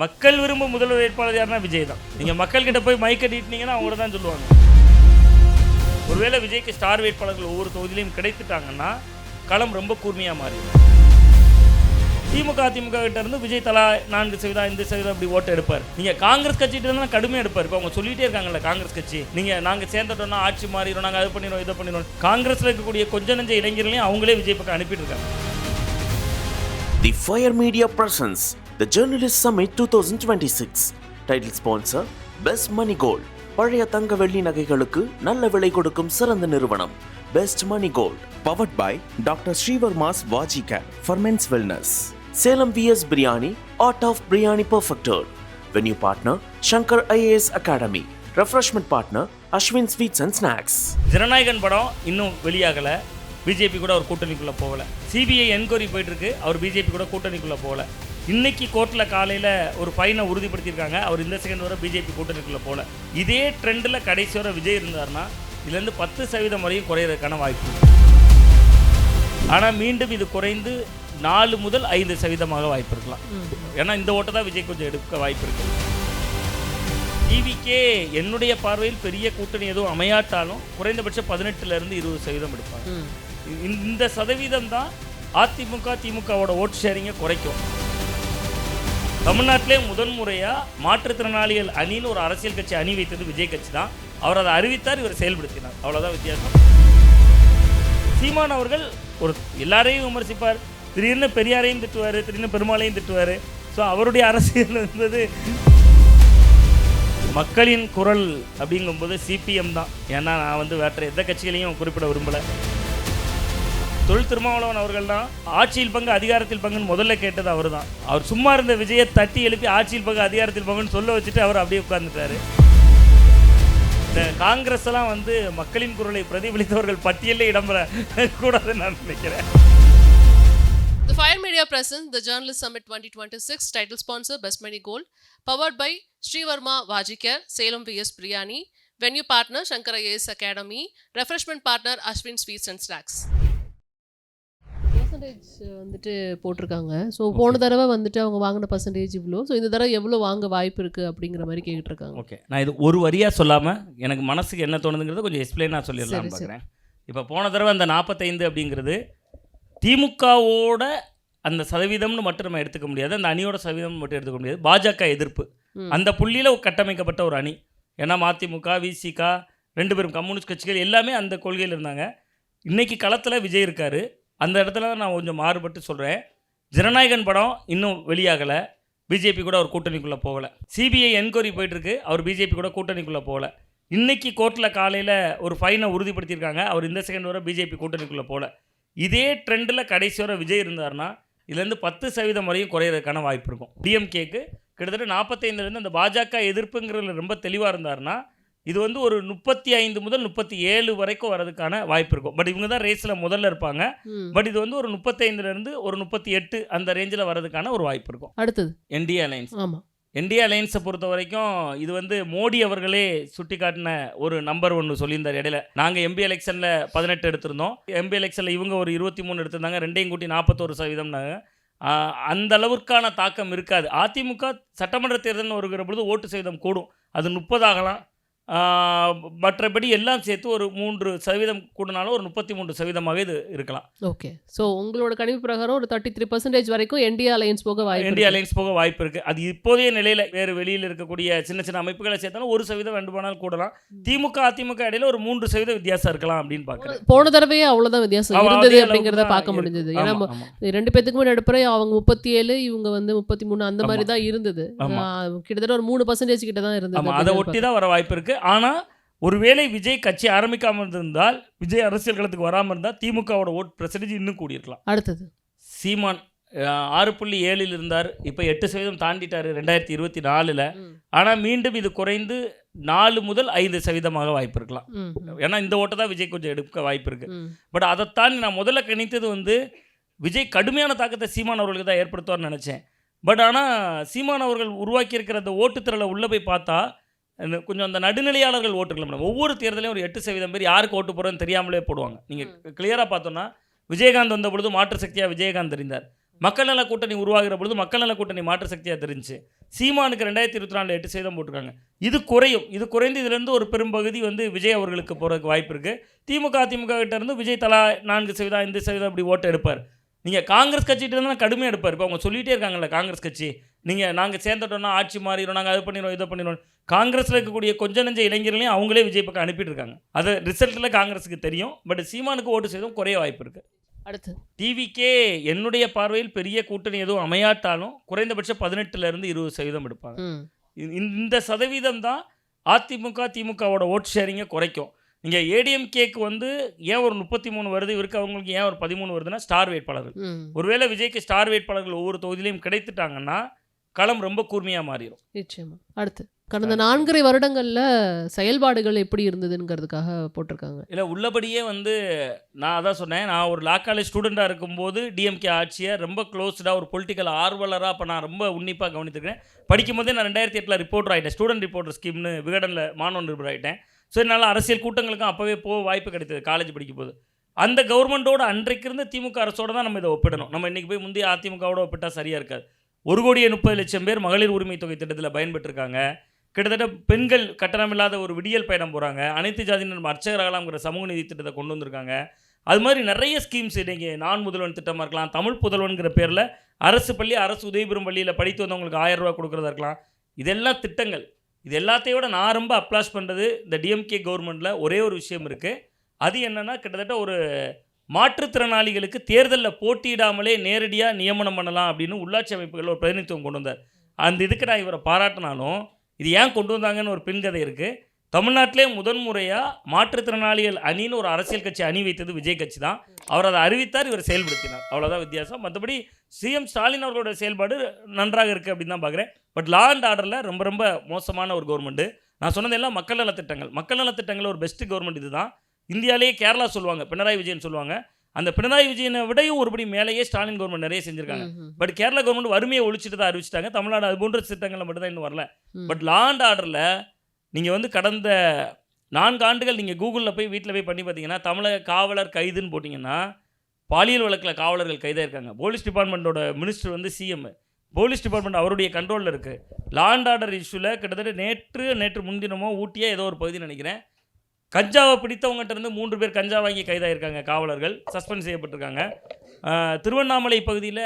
மக்கள் விரும்பும் முதல்வர் வேட்பாளர் யாருன்னா விஜய் தான். நீங்கள் மக்கள்கிட்ட போய் மைக்க நீட்டினீங்கன்னா அவங்கள தான் சொல்லுவாங்க. ஒருவேளை விஜய்க்கு ஸ்டார் வேட்பாளர்கள் ஒவ்வொரு தொகுதியிலையும் கிடைத்துட்டாங்கன்னா களம் ரொம்ப கூர்மையாக மாறிடும். திமுக அதிமுக கிட்ட இருந்து விஜய் தலா 4% 5% அப்படி ஓட்டு எடுப்பார். நீங்கள் காங்கிரஸ் கட்சிகிட்ட இருந்தால் கடுமையாக எடுப்பார். இப்போ அவங்க சொல்லிகிட்டே இருக்காங்கல்ல, காங்கிரஸ் கட்சி நாங்கள் சேர்ந்துட்டோம்னா ஆட்சி மாறிடும், நாங்கள் அது பண்ணிடுவோம் இதை பண்ணிடுவோம். காங்கிரஸில் இருக்கக்கூடிய கொஞ்ச நெஞ்ச இளைஞர்களையும் அவங்களே விஜய் பக்கம் அனுப்பிட்டு இருக்காங்க. The Fire Media presents the Journalist Summit 2026. Title sponsor Best Money Gold. பழைய தங்க வெள்ளி நகைகளுக்கு நல்ல விலை கொடுக்கும் சிறந்த நிறுவனம் Best Money Gold. Powered by Dr. Srivarma's Vajicare for Men's Wellness. Salem VS Biryani, Art of Biryani Perfected. Venue partner Shankar IAS Academy. Refreshment partner Ashwin Sweets and Snacks. Jananayagan படம் இன்னும் வெளியாகலை. பிஜேபி கூட அவர் கூட்டணிக்குள்ளே போகலை. சிபிஐ என்கொயரி போயிட்டுருக்கு. அவர் BJP கூட கூட்டணிக்குள்ளே போகலை. இன்னைக்கு கோர்ட்டில் காலையில் ஒரு ஃபைனை உறுதிப்படுத்தியிருக்காங்க. அவர் இந்த செகண்ட் வரை பிஜேபி கூட்டணிக்குள்ளே போகல. இதே ட்ரெண்டில் கடைசி வரை விஜய் இருந்தார்னா இதுலேருந்து 10% வரையும் குறையிறதுக்கான வாய்ப்பு. ஆனால் மீண்டும் இது குறைந்து 4 முதல் 5% வாய்ப்பு இருக்கலாம். ஏன்னா இந்த ஓட்டை தான் விஜய் கொஞ்சம் எடுக்க வாய்ப்பு இருக்குது. டிவிக்கே என்னுடைய பார்வையில் பெரிய கூட்டணி எதுவும் அமையாட்டாலும் குறைந்தபட்சம் 18% 20% எடுப்பாங்க. இந்த சதவீதம் தான் அதிமுக திமுகவோட ஓட்டு ஷேரிங்கை குறைக்கும். தமிழ்நாட்டிலே முதன்முறையாக மாற்றுத்திறனாளிகள் அணின்னு ஒரு அரசியல் கட்சி அணி வைத்தது விஜய் கட்சி தான். அவர் அதை அறிவித்தார், இவர் செயல்படுத்தினார். அவ்வளோதான் வித்தியாசம். சீமான் அவர்கள் ஒரு எல்லாரையும் விமர்சிப்பார். திடீர்னு பெரியாரையும் திட்டுவார், திடீர்னு பெருமாளையும் திட்டுவார். ஸோ அவருடைய அரசியல் என்பது மக்களின் குரல் அப்படிங்கும்போது சிபிஎம் தான். ஏன்னா நான் வேற்ற எந்த கட்சிகளையும் குறிப்பிட விரும்பலை. தொழில் திருமாவளவன் அவர்கள் தான் ஆட்சியில் பங்கு அதிகாரத்தில் பங்குன்னு முதல்ல கேட்டது அவர் தான். அவர் சும்மா இருந்த விஜயை தட்டி எழுப்பி ஆட்சியில் பங்கு அதிகாரத்தில் பங்குன்னு சொல்ல வச்சுட்டு அவர் அப்படியே உட்கார்ந்துட்டாரு. இந்த காங்கிரஸ் எல்லாம் மக்களின் குரலை பிரதிபலித்தவர்கள் பட்டியலில் இடம்பெற கூடாதுன்னு நான் நினைக்கிறேன். The Fire Media presents the Journalist Summit 2026. Title sponsor Best Money Gold. Powered by Srivarma Vajicare, Salem VS Biryani. Venue partner Shankar IAS Academy. Refreshment partner Ashwin Sweets and Snacks. Percentage போட்டிருக்காங்க. So போன தடவை அவங்க வாங்கின percentage இவ்வளோ. So இந்த தடவை எவ்வளோ வாங்க வாய்ப்பு இருக்குது அப்படிங்கிற மாதிரி கேட்டுருக்காங்க. ஓகே, நான் இது ஒரு வரியாக சொல்லாமல் எனக்கு மனசுக்கு என்ன தோணுதுங்கிறத கொஞ்சம் எக்ஸ்பிளைனாக சொல்லிடலாம் பார்க்குறேன். இப்போ போன தடவை அந்த 45 அப்படிங்கிறது திமுகவோட அந்த சதவீதம்னு மட்டும் நம்ம எடுத்துக்க முடியாது, அந்த அணியோட சதவீதம் மட்டும் எடுத்துக்க முடியாது. பாஜக எதிர்ப்பு அந்த புள்ளியில் கட்டமைக்கப்பட்ட ஒரு அணி. ஏன்னா மதிமுக விசிக 2 பேரும் கம்யூனிஸ்ட் கட்சிகள் எல்லாமே அந்த கொள்கையில் இருந்தாங்க. இன்றைக்கி களத்தில் விஜய் இருக்கார். அந்த இடத்துல நான் கொஞ்சம் மாறுபட்டு சொல்கிறேன். ஜனநாயகன் படம் இன்னும் வெளியாகலை. பிஜேபி கூட அவர் கூட்டணிக்குள்ளே போகலை. சிபிஐ என்கொயரி போயிட்டுருக்கு. அவர் பிஜேபி கூட கூட்டணிக்குள்ளே போகலை. இன்றைக்கி கோர்ட்டில் காலையில் ஒரு ஃபைனை உறுதிப்படுத்தியிருக்காங்க. அவர் இந்த செகண்ட் வரை பிஜேபி கூட்டணிக்குள்ளே போகல. இதே ட்ரெண்டில் கடைசி வரை விஜய் இருந்தார்னா இதுலேருந்து 10% வரையும் குறையிறதுக்கான வாய்ப்பு இருக்கும். டிஎம்கேக்கு கிட்டத்தட்ட 45 அந்த பாஜக எதிர்ப்புங்கிறதுல ரொம்ப தெளிவாக இருந்தார்னா இது ஒரு 35 முதல் 37 வரைக்கும் வரதுக்கான வாய்ப்பு இருக்கும். பட் இவங்க தான் ரேஸில் முதல்ல இருப்பாங்க. பட் இது ஒரு 35 ஒரு 38 அந்த ரேஞ்சில் வரதுக்கான ஒரு வாய்ப்பு இருக்கும். அடுத்தது என்டிஏ அலையன்ஸ். ஆமாம், என்டிஏ அலையன்ஸை பொறுத்த வரைக்கும் இது மோடி அவர்களே சுட்டி காட்டின ஒரு நம்பர் ஒன்று சொல்லியிருந்தார் இடையில. நாங்கள் எம்பி எலெக்ஷனில் 18 எடுத்திருந்தோம். எம்பி எலெக்ஷனில் இவங்க ஒரு 23 எடுத்திருந்தாங்க. ரெண்டையும் கூட்டி 41%. அந்த அளவுக்கான தாக்கம் இருக்காது. அதிமுக சட்டமன்ற தேர்தல்னு வருகிற பொழுது ஓட்டு சதவீதம் கூடும். அது 30 ஆகலாம். மற்றபடி எல்லாம் சேர்த்து ஒரு 3% கூடனாலும் ஒரு 33% இது இருக்கலாம். ஓகே, ஸோ உங்களோட கணிப்பு பிரகாரம் ஒரு 33% வரைக்கும் என்டிஏ அலையன்ஸ் போக வாய்ப்பு. என்டிஏ அலையன்ஸ் போக வாய்ப்பு இருக்குது. அது இப்போதைய நிலையில் வேறு வெளியில் இருக்கக்கூடிய சின்ன சின்ன அமைப்புகளை சேர்த்தாலும் 1% வேண்டுமானால் கூடலாம். திமுக அதிமுக இடையில ஒரு 3% வித்தியாசம் இருக்கலாம் அப்படின்னு பார்க்குறேன். போன தடவையே அவ்வளோதான் வித்தியாசம் இருந்தது அப்படிங்கிறத பார்க்க முடிஞ்சது. ஏன்னா 2 பேத்துக்குமே நடுப்புற அவங்க 37 இவங்க 33 அந்த மாதிரி தான் இருந்தது. கிட்டத்தட்ட ஒரு 3% கிட்ட தான் இருந்தது. அதை ஒட்டி தான் வர வாய்ப்பு இருக்குது. ஆனால் ஒருவேளை விஜய் கட்சி ஆரம்பிக்காமல் இருந்தால், விஜய் அரசியல் களத்துக்கு வராமல் இருந்தால் திமுகவோட ஓட் பெர்சன்டேஜ் இன்னும் கூடியிருக்கலாம். அடுத்தது சீமான் 6.7 இருந்தார். இப்போ 8% தாண்டிட்டார் 2024. ஆனால் மீண்டும் இது குறைந்து 4 முதல் 5% வாய்ப்பு இருக்கலாம். ஏன்னா இந்த ஓட்டை தான் விஜய் கொஞ்சம் எடுக்க வாய்ப்பு இருக்குது. பட் அதைத்தான் நான் முதல்ல கணித்தது விஜய் கடுமையான தாக்கத்தை சீமான் அவர்களுக்கு தான் ஏற்படுத்துவார்னு நினச்சேன். பட் ஆனால் சீமான் அவர்கள் உருவாக்கியிருக்கிற அந்த ஓட்டுத்திரலை உள்ளே போய் பார்த்தா கொஞ்சம் அந்த நடுநிலையாளர்கள் ஓட்டுகள் ஒவ்வொரு தேர்தலையும் ஒரு 8% பேர் யாருக்கு ஓட்டு போகிறோன்னு தெரியாமலே போடுவாங்க. நீங்கள் கிளியராக பார்த்தோன்னா விஜயகாந்த் வந்த பொழுது மாற்று சக்தியாக விஜயகாந்த் தெரிந்தார். மக்கள் நல கூட்டணி உருவாகிற பொழுது மக்கள் நல கூட்டணி மாற்று சக்தியாக தெரிஞ்சு சீமானுக்கு 2024 8% போட்டிருக்காங்க. இது குறையும். இது குறைந்து இதிலிருந்து ஒரு பெரும்பகுதி வந்து விஜய் அவர்களுக்கு போகிறதுக்கு வாய்ப்பு இருக்குது. திமுக அதிமுக கிட்ட இருந்து விஜய் தலா 4% 5% அப்படி ஓட்டு எடுப்பார். நீங்கள் காங்கிரஸ் கட்சிகிட்ட இருந்தால் கடுமையாக எடுப்பார். இப்போ அவங்க சொல்லிகிட்டே இருக்காங்கல்ல காங்கிரஸ் கட்சி, நாங்கள் சேர்ந்துட்டோம்னா ஆட்சி மாறிடும், நாங்கள் அதை பண்ணிடுவோம் இதை பண்ணிடுவோம். காங்கிரஸில் இருக்கக்கூடிய கொஞ்ச நெஞ்ச இளைஞர்களையும் அவங்களே விஜய் பக்கம் அனுப்பிட்டு இருக்காங்க. அது ரிசல்ட்டில் காங்கிரஸுக்கு தெரியும். பட் சீமானுக்கு ஓட்டு செய்தும் குறைய வாய்ப்பு இருக்குது. அடுத்து டிவிக்கே என்னுடைய பார்வையில் பெரிய கூட்டணி எதுவும் அமையாட்டாலும் குறைந்தபட்சம் 18% 20% எடுப்பாங்க. இந்த சதவீதம் தான் அதிமுக திமுகவோட ஓட் ஷேரிங்கை குறைக்கும். நீங்கள் ஏடிஎம்கேக்கு வந்து ஏன் ஒரு 33 வருது, இவருக்கு அவங்களுக்கு ஏன் ஒரு 13 வருதுன்னா ஸ்டார் வேட்பாளர்கள். ஒருவேளை விஜய்க்கு ஸ்டார் வேட்பாளர்கள் ஒவ்வொரு தொகுதியிலையும் கிடைத்துட்டாங்கன்னா களம் ரொம்ப கூர்மையாக மாறிடும். நிச்சயமா. அடுத்து கடந்த 4.5 வருடங்களில் செயல்பாடுகள் எப்படி இருந்ததுங்கிறதுக்காக போட்டிருக்காங்க. இல்லை உள்ளபடியே வந்து நான் அதான் சொன்னேன், நான் ஒரு லா காலேஜ் ஸ்டூடெண்ட்டாக இருக்கும்போது டிஎம்கே ஆட்சியை ரொம்ப க்ளோஸ்டாக ஒரு பொலிட்டிக்கல் ஆர்வலராக அப்போ நான் ரொம்ப உன்னிப்பாக கவனித்துருக்கேன். படிக்கும் போதே நான் 2008 ரிப்போர்ட்டர் ஆகிட்டேன். ஸ்டூடெண்ட் ரிப்போர்ட்டர் ஸ்கீம்னு விகடனில் மாணவன் நிருபர் ஆகிட்டேன். ஸோ என்னால் அரசியல் கூட்டங்களுக்கும் அப்போவே போக வாய்ப்பு கிடைத்தது காலேஜ் படிக்கும் போது. அந்த கவர்மெண்ட்டோட அன்றைக்கு இருந்த திமுக அரசோடு தான் நம்ம இதை ஒப்பிடணும். நம்ம இன்றைக்கி போய் முந்தைய அதிமுகவோட ஒப்பிட்டால் சரியாக இருக்காது. 1,30,00,000 பேர் மகளிர் உரிமை தொகை திட்டத்தில் பயன்பெற்றிருக்காங்க. கிட்டத்தட்ட பெண்கள் கட்டணமில்லாத ஒரு விடியல் பயணம் போகிறாங்க. அனைத்து ஜாதியினர் அர்ச்சகராகலாம்ங்கிற சமூக நீதி திட்டத்தை கொண்டு வந்திருக்காங்க. அது மாதிரி நிறைய ஸ்கீம்ஸ் இன்றைக்கி நான் முதல்வன் திட்டமாக இருக்கலாம், தமிழ் புதல்வன்கிற பேரில் அரசு பள்ளி அரசு உதவிபெறும் பள்ளியில் படித்து வந்தவங்களுக்கு 1000 ரூபா கொடுக்குறதா இருக்கலாம். இதெல்லாம் திட்டங்கள். இது எல்லாத்தையோட நான் ரொம்ப அப்ளாஸ் பண்ணுறது இந்த டிஎம்கே கவர்மெண்ட்டில் ஒரே ஒரு விஷயம் இருக்குது. அது என்னென்னா கிட்டத்தட்ட ஒரு மாற்றுத்திறனாளிகளுக்கு தேர்தலில் போட்டியிடாமலே நேரடியாக நியமனம் பண்ணலாம் அப்படின்னு உள்ளாட்சி அமைப்புகளில் ஒரு பிரதிநிதித்துவம் கொண்டு வந்தார். அந்த இதுக்கு நான் இவரை பாராட்டினாலும் இது ஏன் கொண்டு வந்தாங்கன்னு ஒரு பின்கதை இருக்குது. தமிழ்நாட்டிலே முதன்முறையாக மாற்றுத்திறனாளிகள் அணின்னு ஒரு அரசியல் கட்சி அணி வைத்தது விஜய் கட்சி தான். அவர் அதை அறிவித்தார், இவர் செயல்படுத்தினார். அவ்வளோதான் வித்தியாசம். மற்றபடி சிஎம் ஸ்டாலின் அவர்களோட செயல்பாடு நன்றாக இருக்குது அப்படின்னு தான் பார்க்குறேன். பட் லா அண்ட் ஆர்டரில் ரொம்ப ரொம்ப மோசமான ஒரு கவர்மெண்ட்டு. நான் சொன்னதெல்லாம் மக்கள் நலத்திட்டங்கள். மக்கள் நலத்திட்டங்கள் ஒரு பெஸ்ட்டு கவர்மெண்ட் இது தான். இந்தியாவிலேயே கேரளா சொல்லுவாங்க, பினராயி விஜயன் சொல்லுவாங்க. அந்த பினராயி விஜயனை விடையும் ஒருபடி மேலேயே ஸ்டாலின் கவர்மெண்ட் நிறைய செஞ்சுருக்காங்க. பட் கேரளா கவர்மெண்ட் வறுமையை ஒழிச்சிட்டு தான் அறிவிச்சிட்டாங்க. தமிழ்நாடு அது போன்ற திட்டங்களில் மட்டும் தான் இன்னும் வரல. பட் லா அண்ட் ஆர்டரில் நீங்கள் வந்து கடந்த 4 ஆண்டுகள் நீங்கள் கூகுளில் போய் வீட்டில் போய் பண்ணி பார்த்தீங்கன்னா தமிழக காவலர் கைதுன்னு போட்டிங்கன்னா பாலியல் வழக்கில் காவலர்கள் கைதாக இருக்காங்க. போலீஸ் டிபார்ட்மெண்ட்டோட மினிஸ்டர் வந்து சிஎம். போலீஸ் டிபார்ட்மெண்ட் அவருடைய கண்ட்ரோலில் இருக்குது. லா அண்ட் ஆர்டர் இஷ்யூவில் கிட்டத்தட்ட நேற்று முன்தினமோ ஊட்டியாக ஏதோ ஒரு பகுதி நினைக்கிறேன், கஞ்சாவை பிடித்தவங்ககிட்ட இருந்து 3 பேர் கஞ்சா வாங்கி கைதாகிருக்காங்க. காவலர்கள் சஸ்பெண்ட் செய்யப்பட்டிருக்காங்க. திருவண்ணாமலை பகுதியில்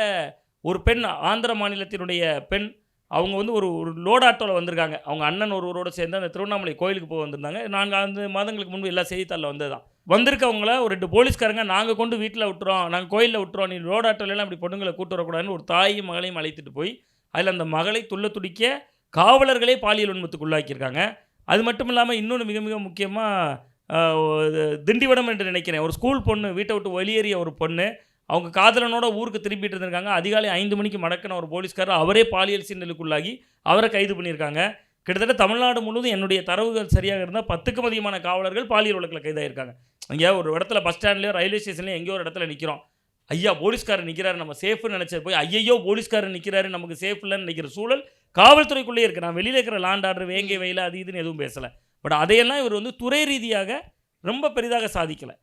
ஒரு பெண், ஆந்திர மாநிலத்தினுடைய பெண், அவங்க வந்து ஒரு லோட் ஆட்டோவில் வந்திருக்காங்க. அவங்க அண்ணன் ஒருவரோடு சேர்ந்து அந்த திருவண்ணாமலை கோயிலுக்கு போய் வந்திருந்தாங்க. 4 மாதங்களுக்கு முன்பு எல்லா செய்தித்தாளில் வந்தது தான். வந்திருக்கவங்கள ஒரு 2 போலீஸ்காரங்க நாங்கள் கொண்டு வீட்டில் விட்டுறோம், நாங்கள் கோயிலில் விட்டுறோம், நீ லோட் ஆட்டோலாம் அப்படி பொண்ணுங்களை கூட்டு வரக்கூடாதுன்னு ஒரு தாயும் மகளையும் அழைத்துட்டு போய் அதில் அந்த மகளை துடிக்க காவலர்களே பாலியல் வன்மத்துக்கு உள்ளாக்கியிருக்காங்க. அது மட்டும் இல்லாமல் இன்னொன்று மிக மிக முக்கியமாக திண்டிவனம் என்று நினைக்கிறேன், ஒரு ஸ்கூல் பொண்ணு வீட்டை விட்டு வெளியேறிய ஒரு பொண்ணு, அவங்க காதலனோட ஊருக்கு திரும்பிட்டு இருந்திருக்காங்க. அதிகாலை 5 மணிக்கு மடக்கின ஒரு போலீஸ்காரர் அவரே பாலியல் சீண்டலுக்குள்ளாகி அவரை கைது பண்ணியிருக்காங்க. கிட்டத்தட்ட தமிழ்நாடு முழுவதும் என்னுடைய தரவுகள் சரியாக இருந்தால் 10க்கும் அதிகமான காவலர்கள் பாலியல் வழக்கில் கைதாகிருக்காங்க. அங்கே ஒரு இடத்துல பஸ் ஸ்டாண்ட்லேயோ ரயில்வே ஸ்டேஷன்லேயோ எங்கேயோ ஒரு இடத்துல நிற்கிறோம், ஐயா போலீஸ்காரர் நிற்கிறாரு, நம்ம சேஃப்னு நினச்சது போய் ஐயோ போலீஸ்காரர் நிற்கிறாரு நமக்கு சேஃப் இல்லைன்னு நினைக்கிற சூழல் காவல்துறைக்குள்ளே இருக்குது. நான் வெளியில் இருக்கிற லாண்ட் ஆர்டர் வேங்கை வயல அது இதுன்னு எதுவும் பேசலை. பட் அதையெல்லாம் இவர் வந்து துறை ரீதியாக ரொம்ப பெரிதாக சாதிக்கலை.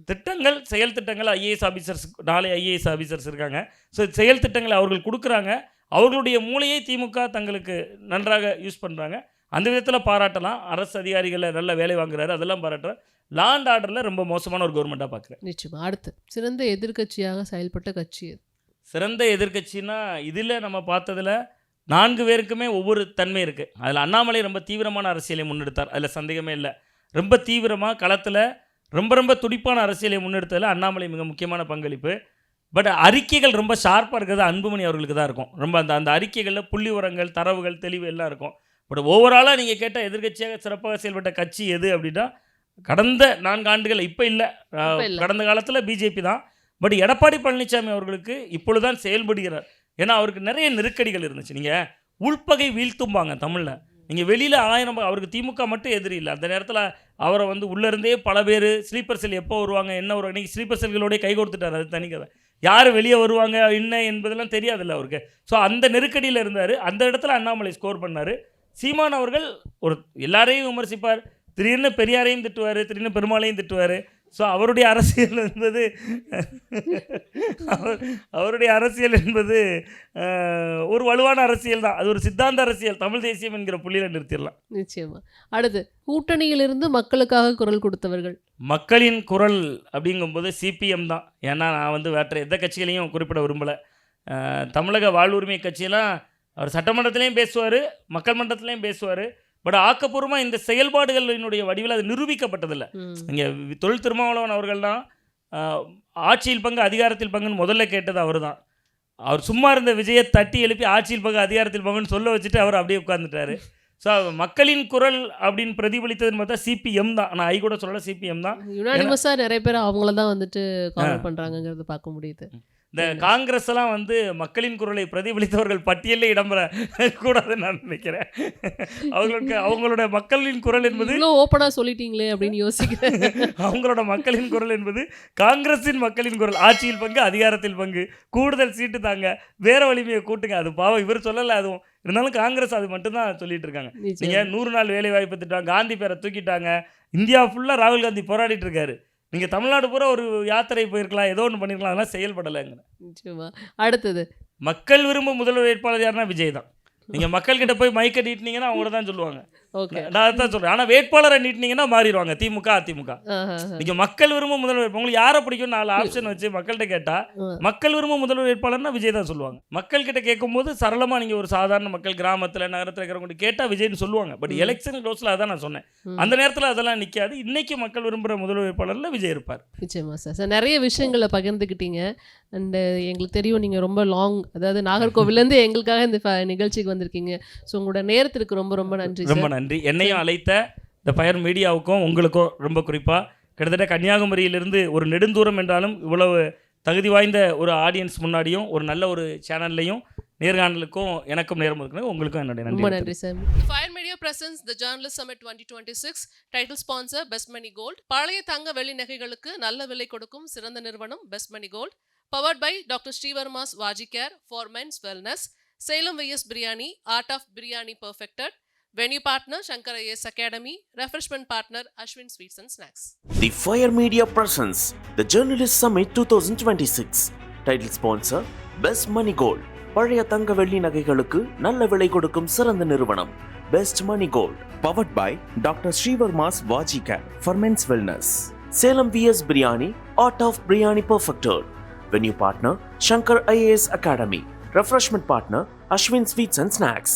திட்டங்கள், செயல் திட்டங்கள், ஐஏஎஸ் ஆஃபீஸர்ஸ் 4 ஐஏஎஸ் ஆஃபீஸர்ஸ் இருக்காங்க. ஸோ செயல் திட்டங்களை அவர்கள் கொடுக்குறாங்க. அவர்களுடைய மூளையை திமுக தங்களுக்கு நன்றாக யூஸ் பண்ணுறாங்க. அந்த விதத்தில் பாராட்டலாம். அரசு அதிகாரிகளை நல்ல வேலை வாங்குறாரு, அதெல்லாம் பாராட்டுறேன். லா அண்ட் ஆர்டரில் ரொம்ப மோசமான ஒரு கவர்மெண்ட்டாக பார்க்குறேன். நிச்சயமாக. அடுத்து சிறந்த எதிர்க்கட்சியாக செயல்பட்ட கட்சி சிறந்த எதிர்க்கட்சின்னா இதில் நம்ம பார்த்ததில் 4 பேருக்குமே ஒவ்வொரு தன்மை இருக்குது. அதில் அண்ணாமலை ரொம்ப தீவிரமான அரசியலை முன்னெடுத்தார், அதில் சந்தேகமே இல்லை. ரொம்ப தீவிரமாக களத்தில் ரொம்ப துடிப்பான அரசியலை முன்னெடுத்ததில் அண்ணாமலை மிக முக்கியமான பங்களிப்பு. பட் அறிக்கைகள் ரொம்ப ஷார்ப்பாக இருக்கிறது அன்புமணி அவர்களுக்கு தான் இருக்கும். ரொம்ப அந்த அறிக்கைகளில் புள்ளி உரங்கள், தரவுகள், தெளிவு எல்லாம் இருக்கும். பட் ஓவராலாக நீங்கள் கேட்ட எதிர்க்கட்சியாக சிறப்பாக செயல்பட்ட கட்சி எது அப்படின்னா கடந்த 4 ஆண்டுகள் இப்போ இல்லை, கடந்த காலத்தில் பிஜேபி தான். பட் எடப்பாடி பழனிசாமி அவர்களுக்கு இப்பொழுதுதான் செயல்படுகிறார். ஏன்னா அவருக்கு நிறைய நெருக்கடிகள் இருந்துச்சு. நீங்கள் உள்பகை வீழ்த்தும்பாங்க தமிழில். நீங்கள் வெளியில் 1000 அவருக்கு திமுக மட்டும் எதிரி இல்லை. அந்த நேரத்தில் அவரை வந்து உள்ளேருந்தே பல பேர் ஸ்லீப்பர் செல் எப்போ வருவாங்க என்ன வருவாங்க, இன்றைக்கி ஸ்லீப்பர் செல்களோடய கை கொடுத்துட்டார். அது தனிக்கதை, யார் வெளியே வருவாங்க என்ன என்பதெல்லாம் தெரியாதில்ல அவருக்கு. ஸோ அந்த நெருக்கடியில் இருந்தார். அந்த இடத்துல அண்ணாமலை ஸ்கோர் பண்ணார். சீமான் அவர்கள் ஒரு எல்லாரையும் விமர்சிப்பார், திடீர்னு பெரியாரையும் திட்டுவார், திடீர்னு பெருமாளையும் திட்டுவார். ஸோ அவருடைய அரசியல் என்பது அவருடைய அரசியல் என்பது ஒரு வலுவான அரசியல் தான். அது ஒரு சித்தாந்த அரசியல். தமிழ் தேசியம் என்கிற புள்ளியில் நிறுத்திடலாம். நிச்சயமா. அடுத்து கூட்டணியிலிருந்து மக்களுக்காக குரல் கொடுத்தவர்கள். மக்களின் குரல் அப்படிங்கும்போது சிபிஎம் தான். ஏன்னா நான் வந்து வேற்ற எந்த கட்சிகளையும் குறிப்பிட விரும்பலை. தமிழக வாழ்வுரிமை கட்சியெல்லாம் அவர் சட்டமன்றத்திலையும் பேசுவார், மக்கள் மன்றத்திலையும் பேசுவார். பட் ஆக்கப்பூர்வமாக இந்த செயல்பாடுகளினுடைய வடிவில் அது நிரூபிக்கப்பட்டதில்லை. இங்கே தொழில் திருமாவளவன் அவர்கள்லாம் ஆட்சியில் பங்கு அதிகாரத்தில் பங்குன்னு முதல்ல கேட்டது அவர் தான். அவர் சும்மா இருந்த விஜயை தட்டி எழுப்பி ஆட்சியில் பங்கு அதிகாரத்தில் பங்குன்னு சொல்ல வச்சுட்டு அவர் அப்படியே உட்கார்ந்துட்டார். ஸோ மக்களின் குரல் அப்படின்னு பிரதிபலித்ததுன்னு பார்த்தா சிபிஎம் தான். நான் ஐ கூட சொல்லலை, சிபிஎம் தான். யுனானிமஸாக நிறைய பேர் அவங்கள தான் வந்துட்டு கவர் பண்ணுறாங்கிறது பார்க்க முடியுது. இந்த காங்கிரஸ் எல்லாம் வந்து மக்களின் குரலை பிரதிபலித்தவர்கள் பட்டியலில் இடம்பெற கூடாதுன்னு நான் நினைக்கிறேன். அவங்களோட மக்களின் குரல் என்பது ஓப்பனாக சொல்லிட்டீங்களே அப்படின்னு யோசிக்கிறேன். அவங்களோட மக்களின் குரல் என்பது காங்கிரஸின் மக்களின் குரல். ஆட்சியில் பங்கு அதிகாரத்தில் பங்கு, கூடுதல் சீட்டு தாங்க, வேற வலிமையை கூட்டுங்க. அது பாவம் இவர் சொல்லலை. அதுவும் இருந்தாலும் காங்கிரஸ் அது மட்டும்தான் சொல்லிட்டு இருக்காங்க. நீங்கள் 100 நாள் வேலை வாய்ப்பு திட்டம், காந்தி பேரை தூக்கிட்டாங்க. இந்தியா ஃபுல்லாக ராகுல் காந்தி போராடிட்டு இருக்காரு. நீங்கள் தமிழ்நாடு பூரா ஒரு யாத்திரை போயிருக்கலாம், ஏதோ ஒன்று பண்ணியிருக்கலாம், அதெல்லாம் செயல்படலைங்க. நிச்சயமா. அடுத்தது மக்கள் விரும்பும் முதல்வர் வேட்பாளர் யாருன்னா விஜய் தான். நீங்கள் மக்கள்கிட்ட போய் மைக்கை நீட்டினீங்கன்னா அவங்கள தான் சொல்லுவாங்க. ஓகே, நான் அதான் சொல்கிறேன். ஆனால் வேட்பாளரை நீட்டினீங்கன்னா மாறிடுவாங்க திமுக அதிமுக. நீங்கள் மக்கள் விரும்பும் முதல்வர் உங்களுக்கு யாரை பிடிக்கும் 4 ஆப்ஷன் வச்சு மக்கள்கிட்ட கேட்டால் மக்கள் விரும்பும் முதல்வர் வேட்பாளர்னா விஜய் தான் சொல்லுவாங்க. மக்கள்கிட்ட கேட்கும்போது சரளமாக நீங்கள் ஒரு சாதாரண மக்கள் கிராமத்தில் நகரத்தில் இருக்கிறவங்க கேட்டால் விஜய்னு சொல்லுவாங்க. பட் எலெக்ஷன் க்ளோஸில் அதான் நான் சொன்னேன். அந்த நேரத்தில் அதெல்லாம் நிற்காது. இன்றைக்கி மக்கள் விரும்புகிற முதல்வர் வேட்பாளரில் விஜய் இருப்பார். நிச்சயமா சார். சார் நிறைய விஷயங்களை பகிர்ந்துக்கிட்டீங்க. அண்டு எங்களுக்கு தெரியும் நீங்கள் ரொம்ப லாங், அதாவது நாகர்கோவிலேருந்து எங்களுக்காக இந்த நிகழ்ச்சிக்கு வந்திருக்கீங்க. ஸோ உங்களோட நேரத்திற்கு ரொம்ப ரொம்ப நன்றி. ரொம்ப நன்றி. என்னையும் அழைத்த இந்த ஃபயர் மீடியாவுக்கும் உங்களுக்கும் ரொம்ப குறிப்பாக கிட்டத்தட்ட கன்னியாகுமரியிலிருந்து ஒரு நெடுந்தூரம் என்றாலும் இவ்வளவு தகுதி வாய்ந்த ஒரு ஆடியன்ஸ் முன்னாடியும் ஒரு நல்ல ஒரு சேனல்லையும் நேர்காணலுக்கும் எனக்கும் நேரம் இருக்கிறது. உங்களுக்கும் என்னுடைய நன்றி. ரொம்ப நன்றி சார். Fire media presents the journalist summit 2026 title sponsor best money gold. பழைய தங்க வெள்ளி நகைகளுக்கு நல்ல விலை கொடுக்கும் சிறந்த நிறுவனம் best money gold. Powered by doctor ஸ்ரீவர்மாஸ் வாஜி care for men's wellness. Salem VS biryani, art of biryani perfected. Venue partner Shankara AS Academy. Refreshment partner Ashwin Sweets and Snacks. The Fire Media presents the Journalist Summit 2026. Title sponsor Best Money Gold. பழைய தங்க வெள்ளி நகைகளுக்கு நல்ல விலை கொடுக்கும் சிறந்த நிறுவனம் Best Money Gold. Powered by Dr. Srivarma's Vaji Care for Men's Wellness. Salem VS Biryani, Art of Biryani Perfected. Venue partner Shankar IAS Academy. Refreshment partner Ashwin Sweets and Snacks.